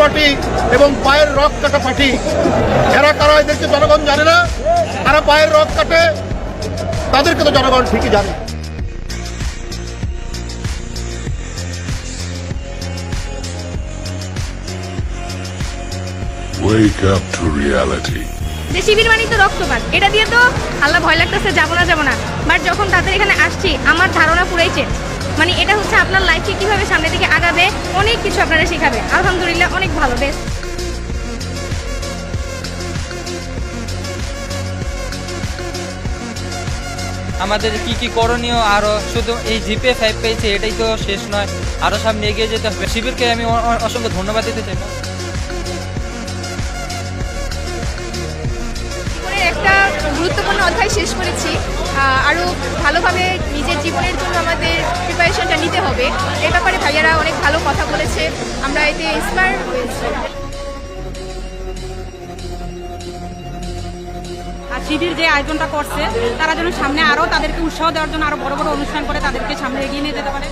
Party এবং পায়ের rock কাটা পার্টি। এরা কারা এদেরকে জনগণ জানে না, তারা পায়ের রক কাটে, তাদেরকে তো জনগণ ঠিকই জানে। Wake up to reality. যে শিবির মানেই তো রক্তপাত, এটা দিয়ে তো আল্লাহ ভয় লাগতেছে যাবো না। বাট যখন তাদের এখানে আসছি আমার ধারণা পুরাই চেঞ্জ। মানে এটা হচ্ছে আপনার লাইফকে কিভাবে সামনের দিকে আগাবে, অনেক কিছু আপনারা শেখাবে। আলহামদুলিল্লাহ অনেক ভালো, বেস্ট। আমাদের কি করণীয়, আরো শুধু এই জিপে 5 পেয়েছে এটাই তো শেষ নয়, আরো সামনে এগিয়ে যেতে হবে। শিবিরকে আমি অসংখ্য ধন্যবাদ দিতে চাই। একটা গুরুত্বপূর্ণ অধ্যায় শেষ করেছি, আরও ভালোভাবে নিজের জীবনের জন্য আমাদের প্রিপারেশনটা নিতে হবে। এই ব্যাপারে ভাইয়ারা অনেক ভালো কথা বলেছে, আমরা এতে ইন্সপায়ার হয়েছি। আর শিবির যে আয়োজনটা করছে তারা যেন সামনে আরও তাদেরকে উৎসাহ দেওয়ার জন্য আরও বড় বড় অনুষ্ঠান করে তাদেরকে সামনে এগিয়ে নিয়ে যেতে পারে।